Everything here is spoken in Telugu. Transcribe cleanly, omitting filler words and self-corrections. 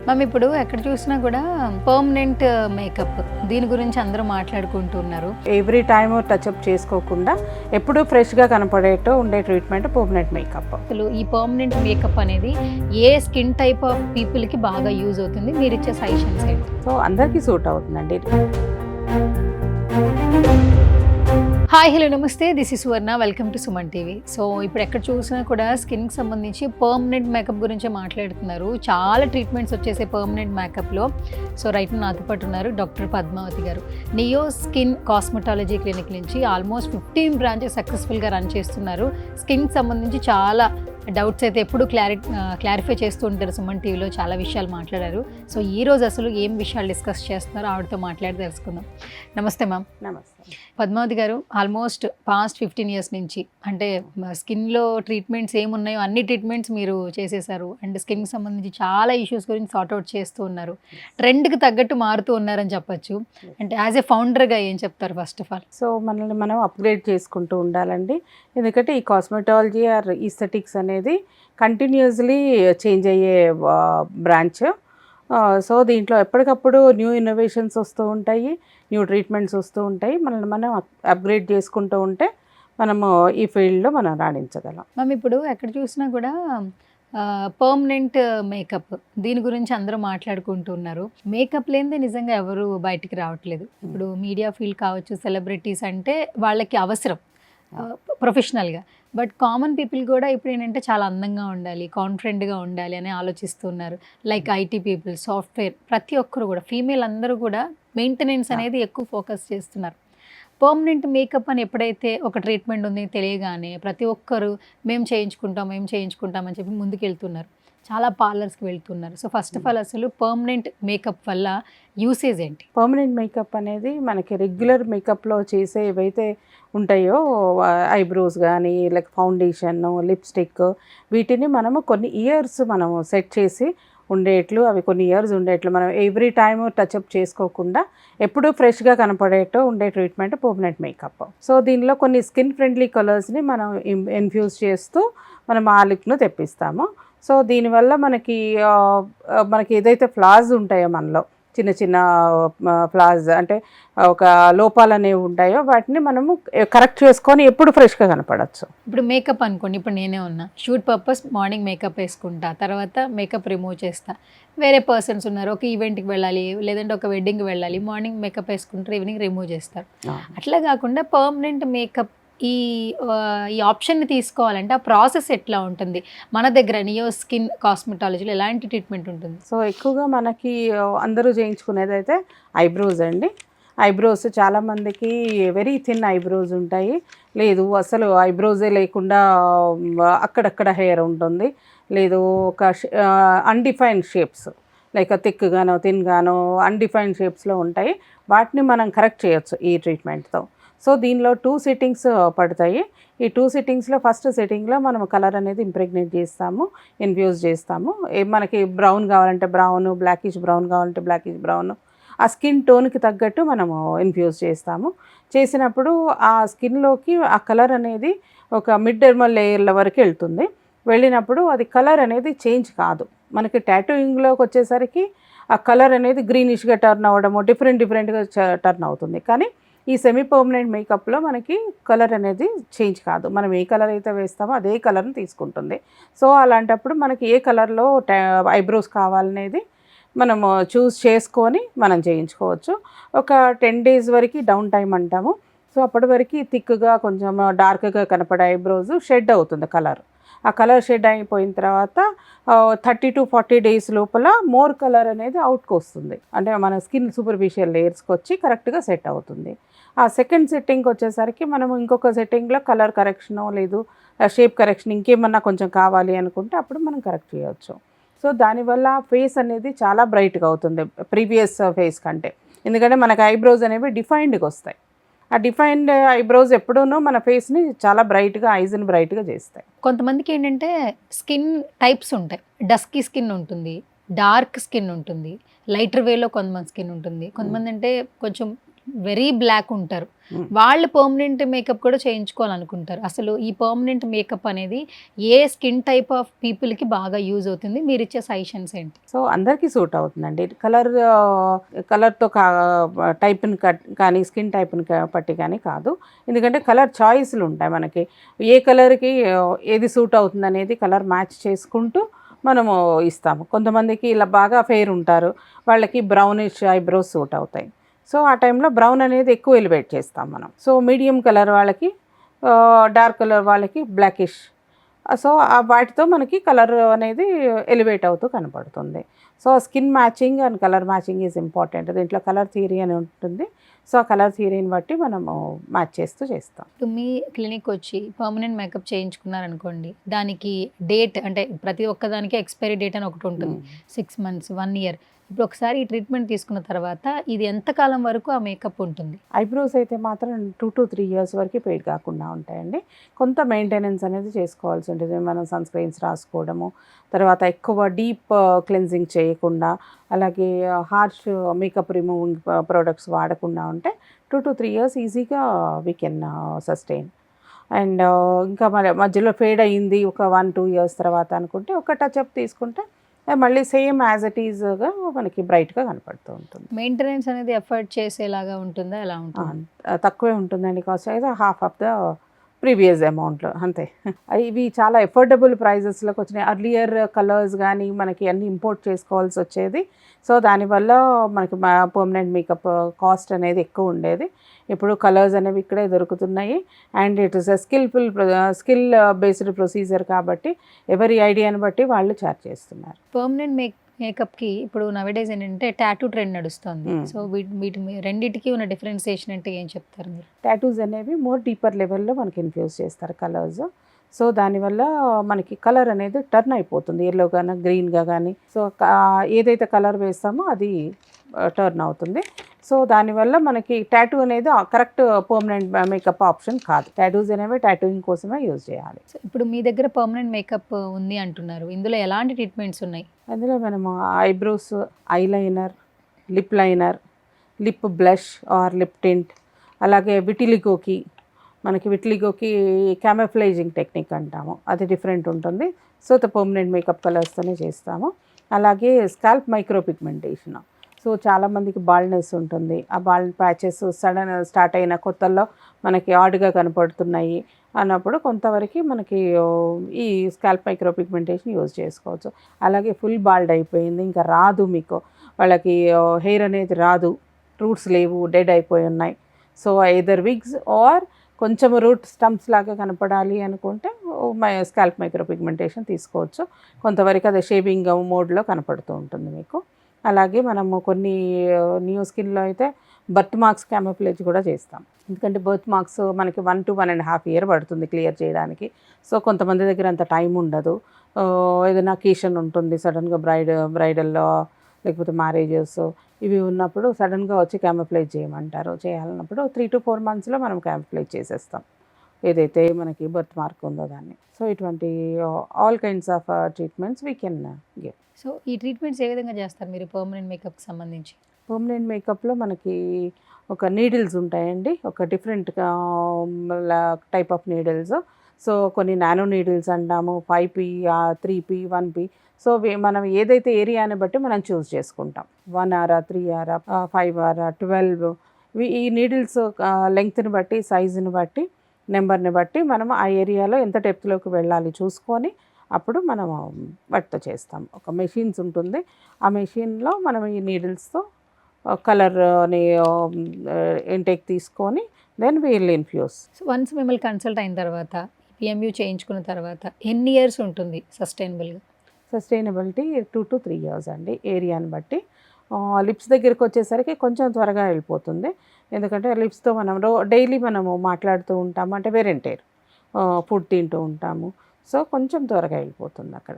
మ్యామ్ ఇప్పుడు ఎక్కడ చూసినా కూడా పర్మనెంట్ మేకప్ దీని గురించి అందరూ మాట్లాడుకుంటున్నారు. ఎవ్రీ టైమ్ టచ్అప్ చేసుకోకుండా ఎప్పుడూ ఫ్రెష్గా కనపడేట్టు ఉండే ట్రీట్మెంట్ పర్మనెంట్ మేకప్. అసలు ఈ పర్మనెంట్ మేకప్ అనేది ఏ స్కిన్ టైప్ ఆఫ్ పీపుల్కి బాగా యూజ్ అవుతుంది? మీరు ఇచ్చే సజెషన్స్ ఏంటి? సో అందరికీ సూట్ అవుతుందండి. హాయ్ హలో నమస్తే, this is Suvarna, welcome to Suman TV. So ఇప్పుడు ఎక్కడ చూసినా కూడా స్కిన్కి సంబంధించి పర్మనెంట్ మేకప్ గురించి మాట్లాడుతున్నారు. చాలా ట్రీట్మెంట్స్ వచ్చేసే పర్మనెంట్ మేకప్లో. సో రైట్ నాతో పాటు ఉన్నారు డాక్టర్ పద్మావతి గారు. నియో స్కిన్ కాస్మెటాలజీ క్లినిక్ నుంచి ఆల్మోస్ట్ 15 బ్రాంచెస్ సక్సెస్ఫుల్గా రన్ చేస్తున్నారు. స్కిన్కి సంబంధించి చాలా డౌట్స్ అయితే ఎప్పుడు క్లారిఫై చేస్తూ ఉంటారు. సుమన్ టీవీలో చాలా విషయాలు మాట్లాడారు. సో ఈరోజు అసలు ఏం విషయాలు డిస్కస్ చేస్తున్నారో ఆవిడతో మాట్లాడి తెలుసుకుందాం. నమస్తే మ్యామ్. నమస్తే పద్మావతి గారు, ఆల్మోస్ట్ పాస్ట్ 15 ఇయర్స్ నుంచి అంటే స్కిన్లో ట్రీట్మెంట్స్ ఏమున్నాయో అన్ని ట్రీట్మెంట్స్ మీరు చేసేసారు. అండ్ స్కిన్కి సంబంధించి చాలా ఇష్యూస్ గురించి సార్ట్అవుట్ చేస్తూ ఉన్నారు. ట్రెండ్కి తగ్గట్టు మారుతూ ఉన్నారని చెప్పొచ్చు. అంటే యాజ్ ఏ ఫౌండర్గా ఏం చెప్తారు ఫస్ట్ ఆఫ్ ఆల్? సో మనల్ని మనం అప్గ్రేడ్ చేసుకుంటూ ఉండాలండి. ఎందుకంటే ఈ కాస్మెటాలజీ ఆర్ ఈస్థెటిక్స్ అనేది కంటిన్యూస్లీ చేంజ్ అయ్యే బ్రాంచ్. సో దీంట్లో ఎప్పటికప్పుడు న్యూ ఇన్నోవేషన్స్ వస్తూ ఉంటాయి, న్యూ ట్రీట్మెంట్స్ వస్తూ ఉంటాయి. మనల్ని మనం అప్గ్రేడ్ చేసుకుంటూ ఉంటే మనము ఈ ఫీల్డ్లో మనం రాణించగలం. మ్యామ్ ఇప్పుడు ఎక్కడ చూసినా కూడా పర్మనెంట్ మేకప్ దీని గురించి అందరూ మాట్లాడుకుంటున్నారు. మేకప్ లేనిదే నిజంగా ఎవరు బయటికి రావట్లేదు. ఇప్పుడు మీడియా ఫీల్డ్ కావచ్చు, సెలబ్రిటీస్ అంటే వాళ్ళకి అవసరం ప్రొఫెషనల్గా. బట్ కామన్ పీపుల్ కూడా ఇప్పుడు ఏంటంటే చాలా అందంగా ఉండాలి, కాన్ఫిడెంట్గా ఉండాలి అని ఆలోచిస్తున్నారు. లైక్ ఐటీ పీపుల్, సాఫ్ట్వేర్, ప్రతి ఒక్కరు కూడా ఫీమేల్ అందరూ కూడా మెయింటెనెన్స్ అనేది ఎక్కువ ఫోకస్ చేస్తున్నారు. పర్మనెంట్ మేకప్ అని ఎప్పుడైతే ఒక ట్రీట్మెంట్ ఉంది తెలియగానే ప్రతి ఒక్కరు మేము చేయించుకుంటాం అని చెప్పి ముందుకెళ్తున్నారు. చాలా పార్లర్స్కి వెళ్తున్నారు. సో ఫస్ట్ ఆఫ్ ఆల్ అసలు పర్మనెంట్ మేకప్ వల్ల యూసేజ్ ఏంటి? పర్మనెంట్ మేకప్ అనేది మనకి రెగ్యులర్ మేకప్లో చేసే ఏవైతే ఉంటాయో ఐబ్రోస్ కానీ లైక్ ఫౌండేషన్, లిప్స్టిక్, వీటిని మనము కొన్ని ఇయర్స్ మనము సెట్ చేసి ఉండేట్లు, అవి కొన్ని ఇయర్స్ ఉండేట్లు మనం ఎవ్రీ టైమ్ టచ్అప్ చేసుకోకుండా ఎప్పుడూ ఫ్రెష్గా కనపడేట్టు ఉండే ట్రీట్మెంట్ పర్మనెంట్ మేకప్. సో దీనిలో కొన్ని స్కిన్ ఫ్రెండ్లీ కలర్స్ని మనం ఇన్ఫ్యూజ్ చేస్తూ మనం ఆ లుక్ను తెప్పిస్తాము. సో దీనివల్ల మనకి ఏదైతే ఫ్లాస్ ఉంటాయో మనలో చిన్న చిన్న ఫ్లాస్ అంటే ఒక లోపాలు అనేవి ఉంటాయో వాటిని మనము కరెక్ట్ చేసుకొని ఎప్పుడు ఫ్రెష్గా కనపడవచ్చు. ఇప్పుడు మేకప్ అనుకోండి, ఇప్పుడు నేనే ఉన్నా, షూట్ పర్పస్ మార్నింగ్ మేకప్ వేసుకుంటా, తర్వాత మేకప్ రిమూవ్ చేస్తా. వేరే పర్సన్స్ ఉన్నారు, ఒక ఈవెంట్కి వెళ్ళాలి లేదంటే ఒక వెడ్డింగ్కి వెళ్ళాలి, మార్నింగ్ మేకప్ వేసుకుంటారు, ఈవినింగ్ రిమూవ్ చేస్తారు. అట్లా కాకుండా పర్మనెంట్ మేకప్ ఈ ఆప్షన్ని తీసుకోవాలంటే ఆ ప్రాసెస్ ఎట్లా ఉంటుంది? మన దగ్గర నియో స్కిన్ కాస్మెటాలజీలో ఎలాంటి ట్రీట్మెంట్ ఉంటుంది? సో ఎక్కువగా మనకి అందరూ చేయించుకునేది అయితే ఐబ్రోస్ అండి. ఐబ్రోస్ చాలామందికి వెరీ థిన్ ఐబ్రోస్ ఉంటాయి, లేదు అసలు ఐబ్రోసే లేకుండా అక్కడక్కడ హెయిర్ ఉంటుంది, లేదు ఒక అన్డిఫైన్డ్ షేప్స్ లైక్ థిక్గానో థిన్గానో అన్డిఫైన్డ్ షేప్స్లో ఉంటాయి. వాటిని మనం కరెక్ట్ చేయొచ్చు ఈ ట్రీట్మెంట్తో. సో దీనిలో 2 సిట్టింగ్స్ పడతాయి. ఈ 2 సిట్టింగ్స్లో ఫస్ట్ సిట్టింగ్లో మనం కలర్ అనేది ఇంప్రెగ్నేట్ చేస్తాము, ఇన్ఫ్యూజ్ చేస్తాము. మనకి బ్రౌన్ కావాలంటే బ్రౌన్, బ్లాకిష్ బ్రౌన్ కావాలంటే బ్లాకిష్ బ్రౌన్, ఆ స్కిన్ టోన్కి తగ్గట్టు మనము ఇన్ఫ్యూజ్ చేస్తాము. చేసినప్పుడు ఆ స్కిన్లోకి ఆ కలర్ అనేది ఒక మిడ్ డెర్మల్ లేయర్ల వరకు వెళ్తుంది. వెళ్ళినప్పుడు అది కలర్ అనేది చేంజ్ కాదు. మనకి టాటూయింగ్లోకి వచ్చేసరికి ఆ కలర్ అనేది గ్రీనిష్గా టర్న్ అవ్వడము, డిఫరెంట్గా టర్న్ అవుతుంది. కానీ ఈ సెమీ పర్మనెంట్ మేకప్లో మనకి కలర్ అనేది చేంజ్ కాదు. మనం ఏ కలర్ అయితే వేస్తామో అదే కలర్ని తీసుకుంటుంది. సో అలాంటప్పుడు మనకి ఏ కలర్లో ఐబ్రోస్ కావాలనేది మనము చూస్ చేసుకొని మనం చేయించుకోవచ్చు. ఒక 10 days వరకు డౌన్ టైం అంటాము. సో అప్పటి వరకు థిక్గా కొంచెం డార్క్గా కనపడే ఐబ్రోస్ షెడ్ అవుతుంది కలర్. ఆ కలర్ షెడ్ అయిపోయిన తర్వాత 30 to 40 days లోపల మోర్ కలర్ అనేది అవుట్కి వస్తుంది. అంటే మన స్కిన్ సూపర్ఫిషియల్ లేయర్స్కి వచ్చి కరెక్ట్గా సెట్ అవుతుంది. ఆ సెకండ్ సెట్టింగ్కి వచ్చేసరికి మనము ఇంకొక సెట్టింగ్లో కలర్ కరెక్షను లేదు షేప్ కరెక్షన్ ఇంకేమన్నా కొంచెం కావాలి అనుకుంటే అప్పుడు మనం కరెక్ట్ చేయవచ్చు. సో దానివల్ల ఫేస్ అనేది చాలా బ్రైట్గా అవుతుంది ప్రీవియస్ ఫేస్ కంటే. ఎందుకంటే మనకు ఐబ్రోస్ అనేవి డిఫైన్డ్గా వస్తాయి. ఆ డిఫైన్డ్ ఐబ్రోస్ ఎప్పుడూనూ మన ఫేస్ని చాలా బ్రైట్గా, ఐజ్ని బ్రైట్గా చేస్తాయి. కొంతమందికి ఏంటంటే స్కిన్ టైప్స్ ఉంటాయి. డస్కీ స్కిన్ ఉంటుంది, డార్క్ స్కిన్ ఉంటుంది, లైటర్ వేలో కొంతమంది స్కిన్ ఉంటుంది. కొంతమంది అంటే కొంచెం వెరీ బ్లాక్ ఉంటారు. Hmm. వాళ్ళు పర్మనెంట్ మేకప్ కూడా చేయించుకోవాలనుకుంటారు. అసలు ఈ పర్మనెంట్ మేకప్ అనేది ఏ స్కిన్ టైప్ ఆఫ్ పీపుల్‌కి బాగా యూజ్ అవుతుంది? మీరిచ్చే సజెషన్స్ ఏంటి? సో అందరికీ సూట్ అవుతుందండి. కలర్‌తో టైప్‌ని కానీ స్కిన్ టైప్‌ని పట్టి కానీ కాదు. ఎందుకంటే కలర్ చాయిస్‌లు ఉంటాయి మనకి. ఏ కలర్‌కి ఏది సూట్ అవుతుందనేది కలర్ మ్యాచ్ చేసుకుంటూ మనము ఇస్తాము. కొంతమందికి ఇలా బాగా ఫెయిర్ ఉంటారు. వాళ్ళకి బ్రౌనిష్ ఐబ్రోస్ సూట్ అవుతాయి. సో ఆ టైంలో బ్రౌన్ అనేది ఎక్కువ ఎలివేట్ చేస్తాం మనం. సో మీడియం కలర్ వాళ్ళకి, డార్క్ కలర్ వాళ్ళకి బ్లాకిష్. సో వాటితో మనకి కలర్ అనేది ఎలివేట్ అవుతూ కనపడుతుంది. So skin matching and colour matching is important. దీంట్లో కలర్ థియరీ అని ఉంటుంది. సో ఆ కలర్ థియరీని బట్టి మనము మ్యాచ్ చేస్తూ చేస్తాం. ఇప్పుడు మీ క్లినిక్ వచ్చి పర్మనెంట్ మేకప్ చేయించుకున్నారనుకోండి. దానికి డేట్ అంటే ప్రతి ఒక్కదానికి ఎక్స్‌పైరీ డేట్ అని ఒకటి ఉంటుంది. 6 మంత్స్, 1 ఇయర్. ఇప్పుడు ఒకసారి ఈ ట్రీట్మెంట్ తీసుకున్న తర్వాత ఇది ఎంత కాలం వరకు ఆ మేకప్ ఉంటుంది? ఐబ్రోస్ అయితే మాత్రం 2 to 3 ఇయర్స్ వరకు ఫేడ్ కాకుండా ఉంటాయండి. కొంత మెయింటెనెన్స్ అనేది చేసుకోవాల్సి ఉంటుంది. మనం సన్ స్క్రీన్స్ రాసుకోవడము, తర్వాత ఎక్కువ డీప్ క్లెన్జింగ్ చేయకుండా, అలాగే హార్ష్ మేకప్ రిమూవింగ్ ప్రొడక్ట్స్ వాడకుండా ఉంటే 2 to 3 ఇయర్స్ ఈజీగా వీ కెన్ సస్టైన్. అండ్ ఇంకా మధ్యలో ఫేడ్ అయ్యింది ఒక 1-2 ఇయర్స్ తర్వాత అనుకుంటే ఒక టచ్అప్ తీసుకుంటే మళ్ళీ సేమ్ యాజ్ ఇట్ ఈజ్గా మనకి బ్రైట్గా కనపడుతూ ఉంటుంది. మెయింటెనెన్స్ అనేది ఎఫర్ట్ చేసేలాగా ఉంటుందా? ఎలా ఉంటుంది? తక్కువే ఉంటుందండి. కాస్ట్ అయితే హాఫ్ ఆఫ్ ద ప్రీవియస్ అమౌంట్లో అంతే. ఇవి చాలా ఎఫోర్డబుల్ ప్రైజెస్లోకి వచ్చినాయి. అర్లియర్ కలర్స్ కానీ మనకి అన్ని ఇంపోర్ట్ చేసుకోవాల్సి వచ్చేది. సో దానివల్ల మనకి పర్మనెంట్ మేకప్ కాస్ట్ అనేది ఎక్కువ ఉండేది. ఇప్పుడు కలర్స్ అనేవి ఇక్కడే దొరుకుతున్నాయి. And it is skill based procedure కాబట్టి ఎవరి ఐడియాని బట్టి వాళ్ళు ఛార్జ్ చేస్తున్నారు. పర్మనెంట్ మేకప్‌కి ఇప్పుడు నౌడేస్ ఏంటంటే టాటూ ట్రెండ్ నడుస్తుంది. Hmm. సో వీటి రెండిటికి ఉన్న డిఫరెన్సియేషన్ అంటే ఏం చెప్తారు మీరు? టాటూస్ అనేవి మోర్ డీపర్ లెవెల్లో మనకి ఇన్ఫ్యూజ్ చేస్తారు కలర్స్. సో దానివల్ల మనకి కలర్ అనేది టర్న్ అయిపోతుంది, ఎల్లోగాను గ్రీన్గా కానీ. సో ఏదైతే కలర్ వేస్తామో అది టర్న్ అవుతుంది. సో దానివల్ల మనకి టాటూ అనేది కరెక్ట్ పర్మనెంట్ మేకప్ ఆప్షన్ కాదు. టాటూస్ అనేవి టాటూయింగ్ కోసమే యూజ్ చేయాలి. సో ఇప్పుడు మీ దగ్గర పర్మనెంట్ మేకప్ ఉంది అంటున్నారు. ఇందులో ఎలాంటి ట్రీట్మెంట్స్ ఉన్నాయి? అందులో మనము eyebrows, eyeliner, lip liner, lip blush or lip tint, అలాగే మనకి విటిలిగోకి క్యామఫ్లేజింగ్ టెక్నిక్ అంటాము, అది డిఫరెంట్ ఉంటుంది. సో పర్మనెంట్ మేకప్ కలర్స్తోనే చేస్తాము. అలాగే స్కాల్ప్ మైక్రో పిగ్మెంటేషన్. సో చాలామందికి బాల్డ్నెస్ ఉంటుంది. ఆ బాల్డ్ ప్యాచెస్ సడన్ స్టార్ట్ అయిన కొత్తల్లో మనకి ఆడ్గా కనపడుతున్నాయి అన్నప్పుడు కొంతవరకు మనకి ఈ స్కాల్ప్ మైక్రో పిగ్మెంటేషన్ యూజ్ చేసుకోవచ్చు. అలాగే ఫుల్ బాల్డ్ అయిపోయింది, ఇంకా రాదు మీకు, వాళ్ళకి హెయిర్ అనేది రాదు, రూట్స్ లేవు, డెడ్ అయిపోయి ఉన్నాయి. సో ఐదర్ విగ్స్ ఆర్ కొంచెం రూట్ స్టంప్స్ లాగా కనపడాలి అనుకుంటే స్కాల్ప్ మైక్రో పిగ్మెంటేషన్ తీసుకోవచ్చు. కొంతవరకు అది షేవింగ్ మోడ్లో కనపడుతూ ఉంటుంది మీకు. అలాగే మనము కొన్ని న్యూ స్కిన్లో అయితే బర్త్ మార్క్స్ క్యామోఫ్లేజ్ కూడా చేస్తాం. ఎందుకంటే బర్త్ మార్క్స్ మనకి 1 to 1.5 ఇయర్ పడుతుంది క్లియర్ చేయడానికి. సో కొంతమంది దగ్గర అంత టైం ఉండదు. ఏదైనా అకేషన్ ఉంటుంది, సడన్గా బ్రైడల్లో లేకపోతే మ్యారేజెస్ ఇవి ఉన్నప్పుడు సడన్గా వచ్చి క్యామోఫ్లేజ్ చేయాలన్నప్పుడు 3 to 4 మంత్స్లో మనం క్యామోఫ్లేజ్ చేసేస్తాం ఏదైతే మనకి బర్త్ మార్క్ ఉందో దాన్ని. సో ఇటువంటి all kinds of treatments we can give. So ఈ ట్రీట్మెంట్స్ ఏ విధంగా చేస్తారు మీరు పర్మనెంట్ మేకప్కి సంబంధించి? పర్మనెంట్ మేకప్లో మనకి ఒక నీడిల్స్ ఉంటాయండి, ఒక different type of needles. So కొన్ని నానో నీడిల్స్ అంటాము, 5p, 3p, 1p. సో మనం ఏదైతే ఏరియాని బట్టి మనం చూస్ చేసుకుంటాం. 1 hour, 3 hour, 5 hour, 12. ఈ నీడిల్స్ లెంగ్త్ని బట్టి, సైజుని బట్టి, నెంబర్ని బట్టి మనం ఆ ఏరియాలో ఎంత డెప్త్లోకి వెళ్ళాలి చూసుకొని అప్పుడు మనం వాటితో చేస్తాం. ఒక మెషిన్స్ ఉంటుంది, ఆ మెషిన్లో మనం ఈ నీడిల్స్తో కలర్ని ఇంటేక్ తీసుకొని then we'll infuse. So once మిమ్మల్ని కన్సల్ట్ అయిన తర్వాత, పిఎంయూ చేయించుకున్న తర్వాత ఎన్ని ఇయర్స్ ఉంటుంది సస్టైనబుల్గా? సస్టైనబిలిటీ 2 to 3 ఇయర్స్ అండి, ఏరియాని బట్టి. లిప్స్ దగ్గరికి వచ్చేసరికి కొంచెం త్వరగా వెళ్ళిపోతుంది. ఎందుకంటే లిప్స్తో మనం డైలీ మనము మాట్లాడుతూ ఉంటాము, అంటే వేర్ అండ్ టేర్ ఫుడ్ తింటూ ఉంటాము. సో కొంచెం త్వరగా వెళ్ళిపోతుంది అక్కడ.